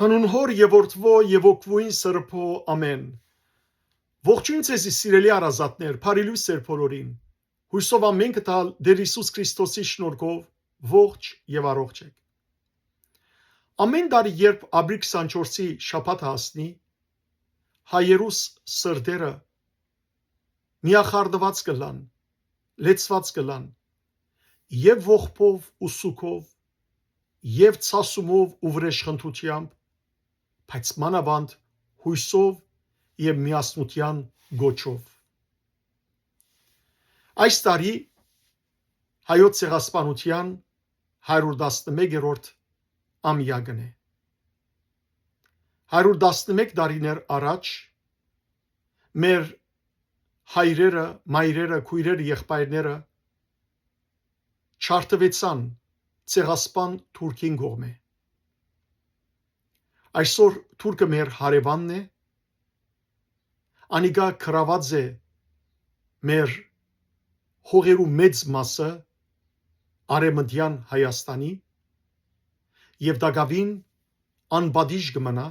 Հանուն հոր եւ որդվո եւ օգվույն սրբո ամեն։ Ողջույն ձեզի սիրելի արազատներ, բարի լույս ձեր բոլորին։ Հույսով ամեն կտալ Տեր Հիսուս Քրիստոսի շնորհքով ողջ եւ առողջ եք։ Ամեն տարի երբ ապրիլ 24-ի շաբաթ հասնի, հայերուս սրտերը միախառնված կլան, լեցված կլան եւ ողբով ու սուքով եւ ցասումով ու վրեժխնդրությամբ, բայց մանավանդ հույսով եւ միասնության գոչով։ Այս տարի հայոց ցեղասպանության 111-րդ ամյակն է։ 111 տարիներ առաջ մեր հայրերը, մայրերը, քույրերը, եղբայրները չարթվեցան ցեղասպան թուրքին կողմէ։ Այսօր թուրքը մեր հարևանն է, անիկա գրաված է մեր հողերու մեծ մասը արևմտյան Հայաստանի եւ դակավին անբադիժ կմնա,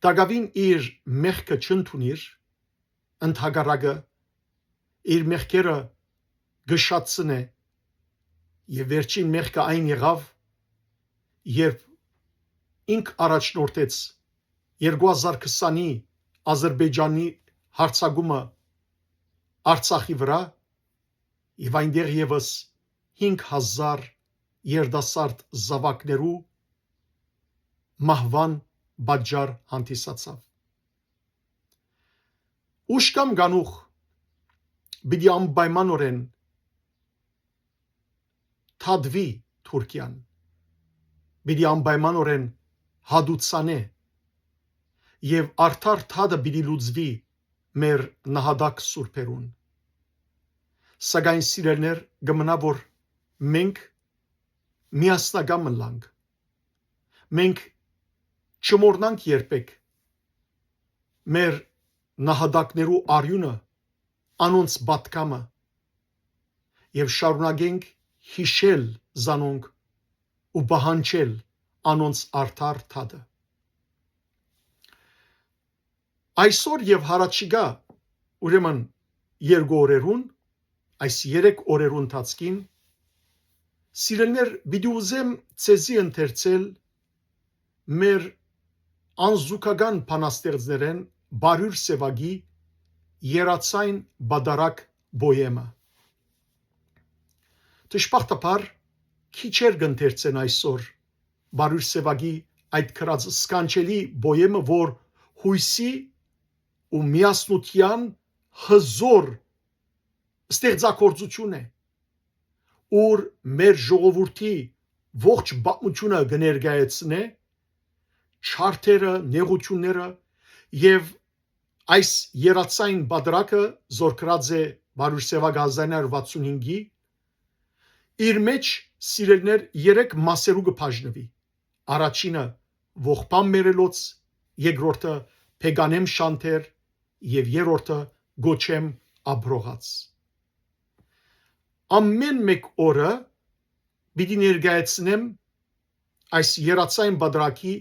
դակավին իր մեղքը չընդունիր, ընդհակառակը իր մեղքերը գշացնե եւ վերջին մեղքը այն եղավ, երբ ինք առաջնորդեց 2020-ի Ադրբեջանի հարձակումը Արցախի վրա եւ այնտեղ եւս 5000 երիտասարդ զավակներու մահվան պատճառ հանդիսացավ։ Ուշ կամ գանուխ պիտի անպայմանորեն թադվի Թուրքիան, պիտի անպայմանորեն հադուցանե եւ արդար թադը պիտի լուծվի մեր նահատակ սուրբերուն։ Սակայն սիրելներ, կմնա որ մենք միասնական մնանք, մենք չմոռնանք երբեք մեր նահատակներու արյունը, անոնց պատկամը եւ շարունակենք հիշել զանոնք ու պահանջել անոնց արդար թադը։ Այսօր եւ հարաճիգա ուրեմն երկու օրերուն, այս 3 օրերու ընթացքին սիրելներ պիտի ուզեմ ցեզի ընթերցել մեր անզուգական բանաստեղծներեն Բարյուր Սևագի երացային բադարակ բոյեմը։ Դժբախտաբար քիչեր կընթերցեն այսօր Բարյուր Սևագի այդ գրած սքանչելի բոյեմը, որ հույսի ու միասնության հզոր ստեղծագործություն է, ուր մեր ժողովրդի ողջ պատմությունը կներկայացնե չարթերը, նեղությունները եւ այս երացային բادرակը զորքրած է Բարյուր Սևագ 1965-ի իր մեջ սիրելներ 3 մասերու կբաժնվի։ Առաջինը ողբան մերելոց, երկրորդը փեգանեմ շանթեր եւ երրորդը գոչեմ աբրողած։ Ամեն մեկ օրը պիտի ներկայացնեմ այս երացային բادرակի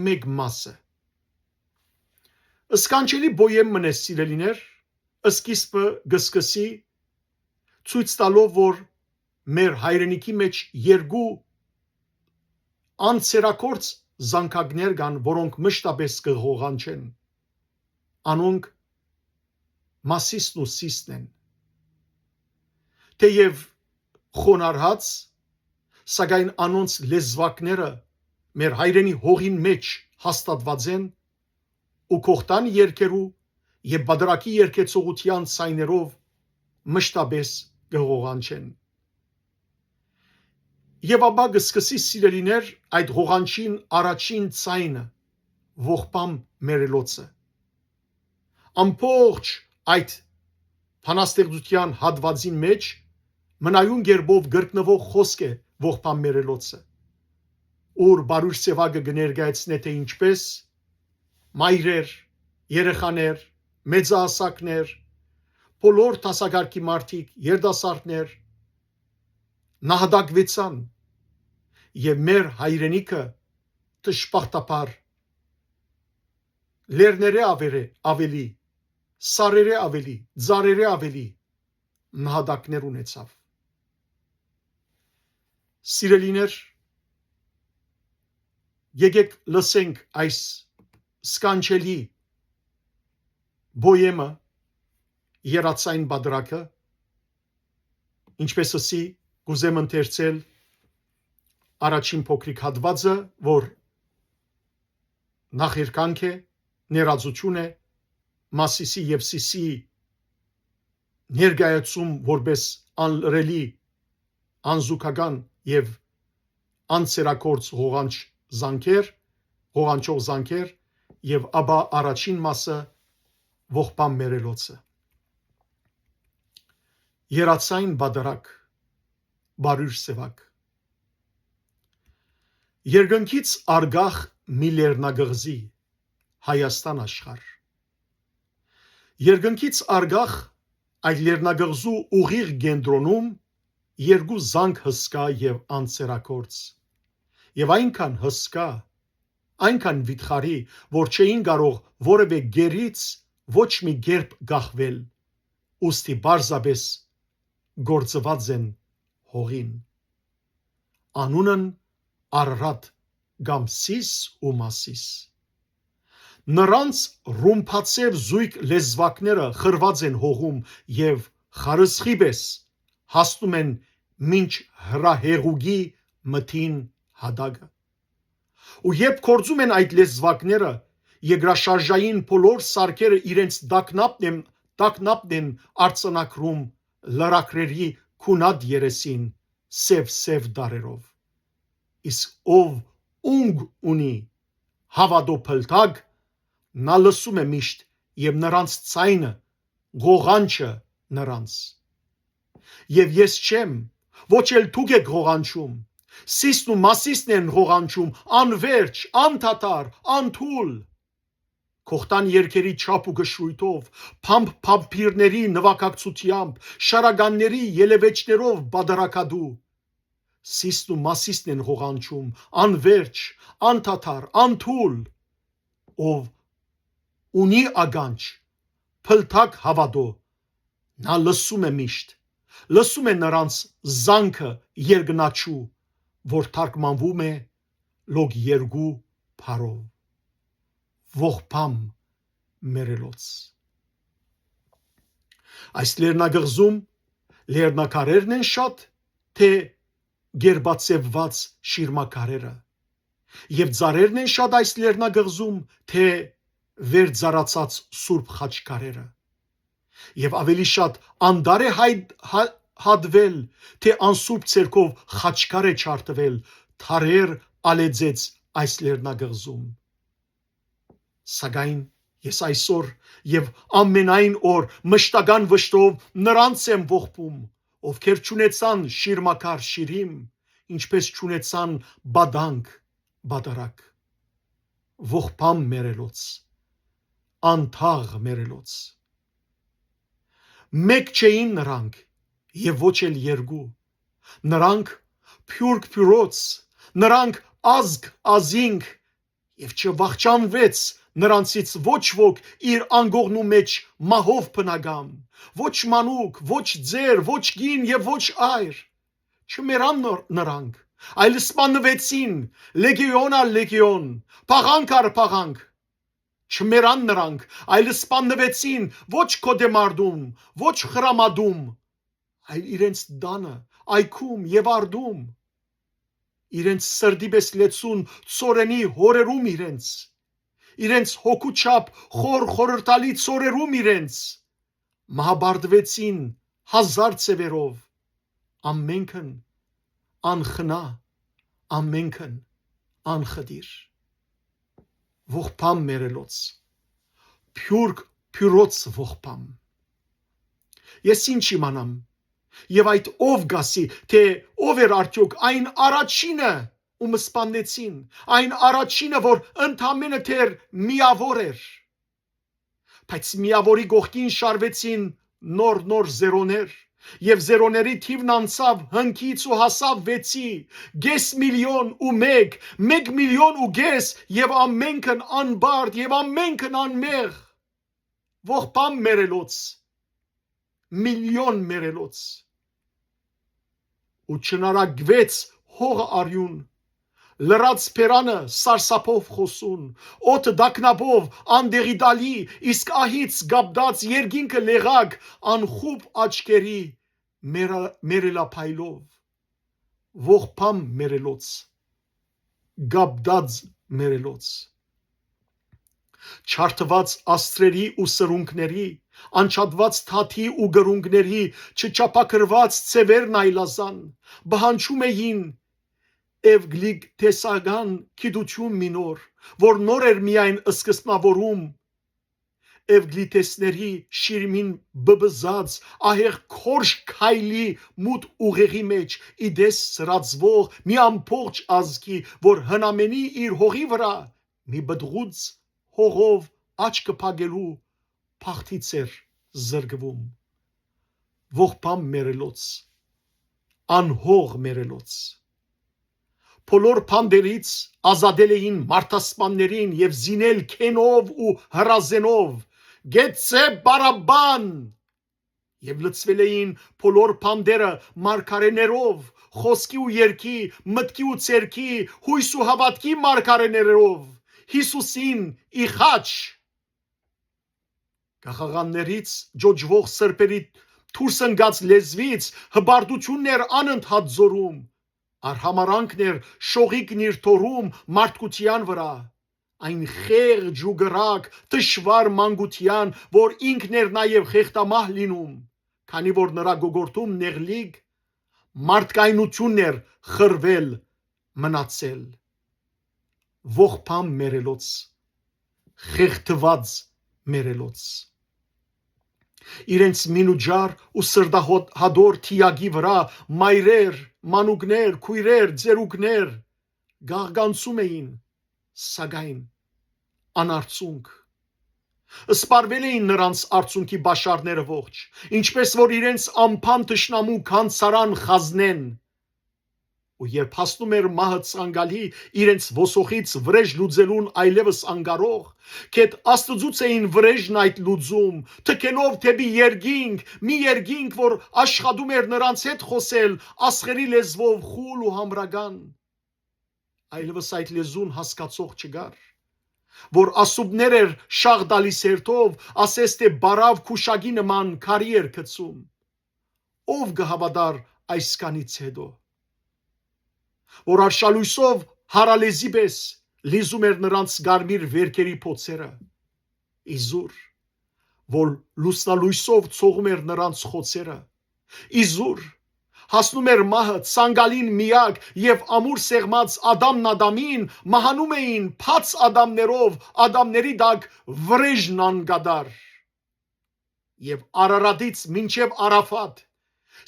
մեկ մասը։ Սքանչելի բոյեմն է սիրելիներ, սկիզբը գսկսի ցույց տալով, որ մեր հայրենիքի մեջ երկու անցերակորց զանգակներ կան, որոնք մշտապես կղողանչեն։ Անոնք Մասիսն ու Սիսն են։ Թեև խոնարհած, սակայն անոնց լեզվակները մեր հայրենի հողին մեջ հաստատված են ու կողտան երկերու եւ բادرակի երկեցողության ցայներով մշտապես կղողանչեն։ Եվ ապա կսկսի սիրելիներ այդ ղողանչին առաջին ցայնը ողբամ մերելոցը։ Ամբողջ այդ բանաստեղծության հատվածին մեջ մնայուն գերբով գրկնվող խոսք է ողբամ մերելոցը, ուր Բարյուր Սևագը կներկայացնե թե ինչպես մայրեր, երեխաներ, մեծահասակներ, բոլոր տասագարկի մարդիկ, երիտասարդներ նահատակվեցան եւ մեր հայրենիքը Տշպախտապար լերները ավելի, սարերը ավելի, ձարերը ավելի նահատակներ ունեցավ։ Սիրելիներ, եկեք լսենք այս սկանչելի բոյեմը, երացային բادرակը, ինչպես ասի, կուզեմ ընթերցել առաջին փոքրիկ հատվածը, որ նախերկանք է, ներածություն է, Մասիսի եւ Սիսի ներկայացում որպես անլրելի, անզուգական եւ անցերակորց ղողանչող զանքեր եւ ապա առաջին մասը ողբամ մերելոցը։ Երացային բادرակ, բարույր սևակ։ Երկնքից արգախ մի լեռնագղզի, Հայաստան աշխարհ։ Երկնքից արգախ այդ լեռնագղզու ուղիղ կենտրոնում երկու զանգ հսկա եւ անցերակորց, եւ այնքան հսկա, այնքան վիթխարի, որ չէին կարող որևէ գերից ոչ մի կերպ գախվել, ուստի պարզապես գործված են հողին։ Անունն Արարատ կամ Սիս ու Մասիս։ Նրանց ռումբացև զույգ լեզվակները խրված են հողում եւ խարսխի պես հասնում են մինչ հրահեղուկի մթին հադագը։ Ու երբ կործում են այդ լեզվակները, երկրաշարժային բոլոր սարքերը իրենց տակնապն են արցանակրում լրակրերի քունատ երեսին սև դարերով։ Իսկ ով ունգ ունի հավատո փլթակ, նա լսում է միշտ եւ նրանց ցայնը ղողանչը նրանց։ Եվ ես չեմ, ոչ էլ դուք եք ղողանչում, Սիսն ու Մասիսն են ղողանչում անverջ, անդադար, անթուլ։ Կողտան երկերի չափ ու գշույթով, փամփիրների նվագակցությամբ, շարականների ելևեջներով բادرակադու։ Սիսն ու Մասիսն են ղողանչում անverջ, անդադար, անթուլ, ով ունի ականջ, փլթակ հավատո, նա լսում է միշտ, լսում է նրանց զանգը երկնաչու, որ թարգմանվում է լոկ երկու փարով։ Ողբամ մերելոց։ Այս լեռնագղզում լեռնակարերն են շատ, թե գերբացևված շիրմակարերը, եւ ծառերն են շատ այս լեռնագղզում, թե վերծառացած սուրբ խաչքարերը, եւ ավելի շատ անդար է հատվել, թե անսուրբ ցերկով խաչքար է չարտվել, թարեր ալեծեց այս լեռնագղզում։ Սակայն ես այսօր եւ ամենայն օր մշտական վշտով նրանց եմ ողբում, ովքեր չունեցան շիրմակար շիրիմ, ինչպես չունեցան բադանք բادرակ։ Ողբամ մերելոց, անթաղ մերելոց։ Մեկ չէին նրանք եւ ոչ էլ երկու, նրանք փյուրք փյուրոց, նրանք ազգ ազինք, եւ չվախճանվեց նրանցից ոչ ոք իր անգողնու մեջ մահով բնագամ, ոչ մանուկ, ոչ ձեր, ոչ կին եւ ոչ այր, չմեռան նրանք, այլ սպանվեցին լեգիոն ալ լեգիոն, փաղանք առ փաղանք, չմեռան նրանք, այլ սպանվեցին ոչ կոդեմարդում, ոչ խրամադում, այլ իրենց դանը, այքում եւ արդում, իրենց սրդի պես լեցուն ծորենի հորերում իրենց հոգու չափ խորհրդալի ծորերում իրենց, մահաբարդվեցին հազար ծևերով, ամենքն անխնա, ամենքն անխդիր։ Ողբամ մերելոց, փյուրք փյուրոց ողբամ։ Ես ինչ իմանամ, եւ այդ ով գասի, թե ով էր արդյոք այն առաջինը, ում սպանեցին, այն առաջինը, որ ընդամենը թեր միավոր էր, բայց միավորի գողքին շարվեցին նոր զերոներ, Եվ զերոների թիվն անցավ հնքից ու հասավ 6-ի, գես միլիոն ու 1, 1 միլիոն ու գես, եւ ամենքն անբարդ եւ ամենքն անմեղ, ողբամ մերելոց, միլիոն մերելոց, ու չնարագվեց հողը արյուն, լրած փերանը սարսափով խոսուն, օդը դակնաբով անդեղի դալի, իսկ ահից գաբդած երգինքը լեղակ, անխուբ աչքերի մերելափայլով, ողբամ մերելոց, գաբդած մերելոց, չարթված աստրերի ու սրունքների, անչադված թաթի ու գրունգների, չչապակրված ծևերն այլազան, բահանչում էին Էվգլիկ տեսական գիտություն մինոր, որ նոր էր միայն սկզբնավորում, Էվգլիտեսների շիրմին բբզած, ահեղ քորշ քայլի մութ ուղեղի մեջ, իդես սրածվող մի ամբողջ ազգի, որ հնամենի իր հողի վրա, մի բդղուց հողով աչքը փագելու փախտից էր զրկվում, ողբամ մերելոց, անհող մերելոց, բոլոր փանդերից ազատել էին մարդասպաններին եւ զինել քենով ու հրազենով, գեցե բարաբան, եւ լցվել էին բոլոր փանդերը մարգարեներով, խոսքի ու երգի, մտքի ու ցերքի, հույս ու հավատքի մարգարեներով, Հիսուսին իխաչ, գաղաղաններից ջոջվող սրբերի դուրս ընկած լեզվից հբարտություններ անընդհատ զորում, արհամարանքներ շողիկն իր թորում մարդկության վրա, այն խեղճ ու գրակ դժվար մանկության, որ ինքն էր նաև խեղտամահ լինում, քանի որ նրա գողորտում նեղլիկ մարդկայնությունն էր խրվել մնացել, ողբամ մերելոց, խեղդված մերելոց, իրենց մինուջար ու սրդահադոր թիագի վրա մայրեր, մանուկներ, քույրեր, ծերուկներ գաղգանցում էին, սակայն անարցունք, սպարվել էին նրանց արցունքի բաշարները ողջ, ինչպես որ իրենց ամփան թշնամու քանցարան խազնեն, ու երբ հասնում էր մահը ցանգալի իրենց ոսոխից վրեժ լուծելուն այլևս անգարող, կետ աստծուց էին վրեժն այդ լուծում, թքելով թեպի երկինք, մի երկինք, որ աշխատում էր նրանց հետ խոսել աստղերի լեզվով խուլ ու համրական, այլևս այդ լեզուն հասկացող չգար, որ ասուբներ էր շաղ դալիս հերթով, ասես թե բարավ քուշագի նման քարի էր գցում, ով կհավատար այսքանից հետո, որ արշալույսով հարալեզի պես լիզում էր նրանց գարմիր վերքերի փոցերը, իզուր, որ լուսնալույսով ցողում էր նրանց խոցերը, իզուր, հասնում էր մահը ցանգալին միակ եւ ամուր սեղմած Ադամն Ադամին մահանում էին փած Ադամներով Ադամների դակ վրեժն անգադար եւ Արարատից մինչեւ Արաֆատ,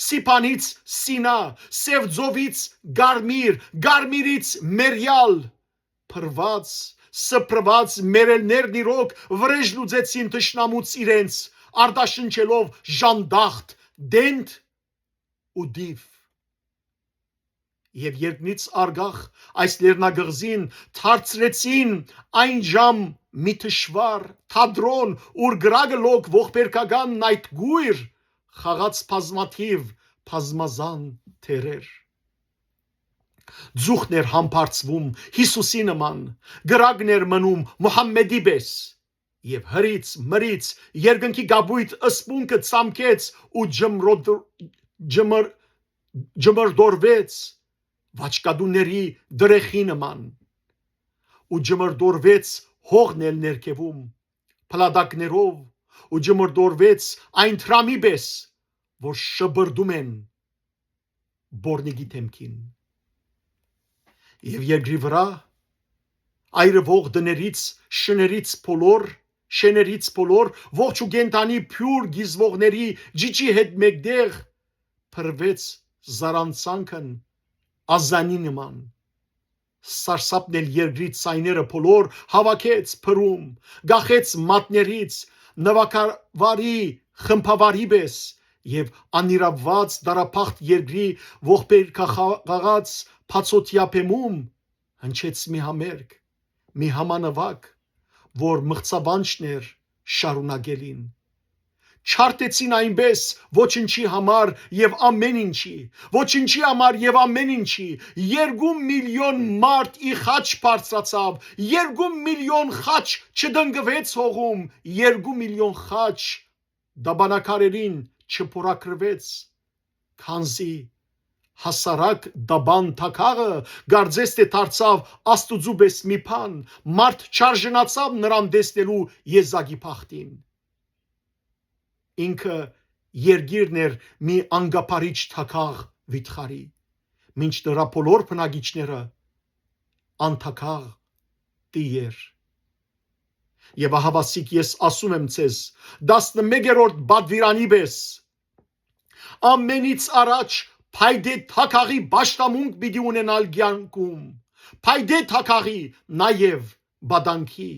Սիփանից Սինա, Սև ձովից Գարմիր, Գարմիրից Մերյալ, փրված, սփռված մերելներն իրոք վրեժ լուծեցին թշնամուց իրենց, արտաշնչելով ժանդախտ, դենտ ու դիվ, եւ երկնից արգախ այս լեռնագղզին թարցրեցին այն ժամ մի թշվար, թադրոն, ուր գրագը լոկ ողբերգականն այդ գույր, խաղաց բազմաթիվ բազմազան թերեր, ձուխն էր համբարձվում Հիսուսի նման, գրագն էր մնում Մուհամմեդի պես, եւ հրից մրից երկնքի գաբույտ ըսպունքը ցամքեց ու ջմրդորվեց վաճկադուների դրեխի նման, ու ջմրդորվեց հողն էլ ներքևում, փլադակներով, ու ջմրդորվեց այն թրամի պես, որ շբրդում են բորնիգի թեմքին, եւ երկրի վրա այրվող դներից, շեներից բոլոր, ողջ ու կենդանի փյուր գիզվողների ջիջի հետ մեկտեղ փրվեց զարանցանքն ազանի նման, սարսափն էլ երկրի ցայները բոլոր հավաքեց փրում, գախեց մատներից, նվակավարի խմբավարի պես եւ անիրավված դարափախտ երկրի ողբերգախաղաց փացոտիա փեմում հնչեց մի համերգ, մի համանվագ, որ մղձավանջներ շարունակելին։ Չարտեցին այնպես ոչնչի համար եւ ամեն ինչի, ոչնչի համար եւ ամեն ինչի, 2 միլիոն մարդ ի խաչ բարձրացավ, 2 միլիոն խաչ չդնգվեց հողում, 2 միլիոն խաչ դաբանակարերին չփորակրվեց, քանզի հասարակ դաբան թակաղը գարձես թե դարձավ աստուծու պես մի բան, մարդ չարժանացավ նրան տեսնելու եզակի փախտին։ Ինքը երգիրն էր մի անգապարիչ թակաղ վիթխարի, մինչ նրա բոլոր բնակիչները անթակաղ տիեր։ Եվ ահավասիկ ես ասում եմ ձեզ, 11-րդ բադվիրանի պես ամենից առաջ փայդե թակաղի բաշտամունք պիտի ունենալ կյանքում, փայդե թակաղի նաև բադանքի,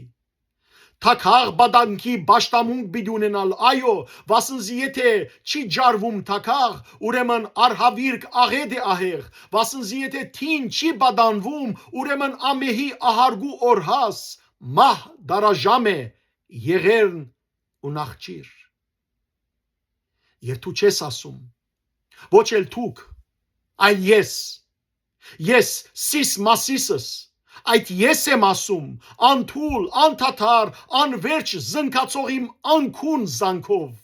թակաղ բադանքի բաշտամունք պիտի ունենալ, այո, վասնզի եթե չի ջարվում թակաղ, ուրեմն արհավիրք աղետ է ահեղ, վասնզի եթե թին չի բադանվում, ուրեմն ամեհի ահարգու օրհաս, մահ դարաժամ է, եղերն ու նախճիր։ Եվ դու չես ասում, ոչ էլ դուք, այլ ես սիս մասիսս, այդ ես եմ ասում, անթուլ, անթաթար, անվերջ զնգացող իմ անքուն զանքով,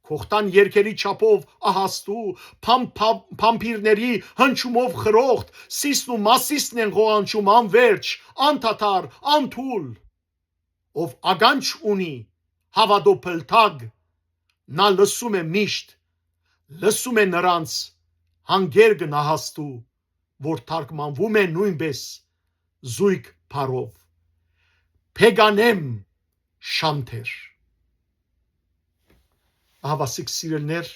քոխտան երկերի չափով ահաստու, փամփիրների հնչումով խրոխտ, սիսն ու մասիսն են ղողանչում անվերջ, անթաթար, անթուլ, ով ականջ ունի, հավատո փլթագ, նա լսում է միշտ, լսում է նրանց հանգեր գնահաստու, որ թարգմանվում է նույնպես զույգ բառով, փեգանեմ շանթեր։ Ահավասիկ սիրելներ,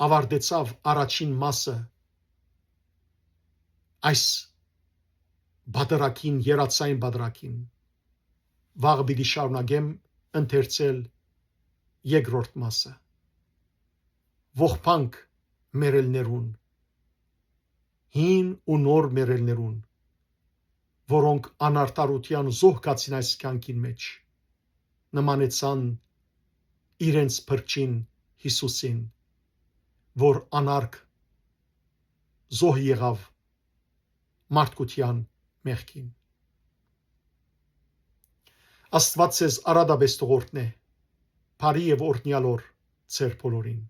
ավարտեցավ առաջին մասը այս բادرակին, երացային բادرակին, վաղը պիտի շարունակեմ ընթերցել երկրորդ մասը։ Ողբանք մերելներուն, հին ու նոր մերելներուն, որոնք անարտարության զոհ կացին այս կյանքին մեջ, նմանեցան իրենց փրկին Հիսուսին, որ անարգ զոհ եղավ մարդկության մեղքին։ Աստված ձեզ արադաբես թողորտնե, բարի եւ օրհնյալ օր ձեր բոլորին։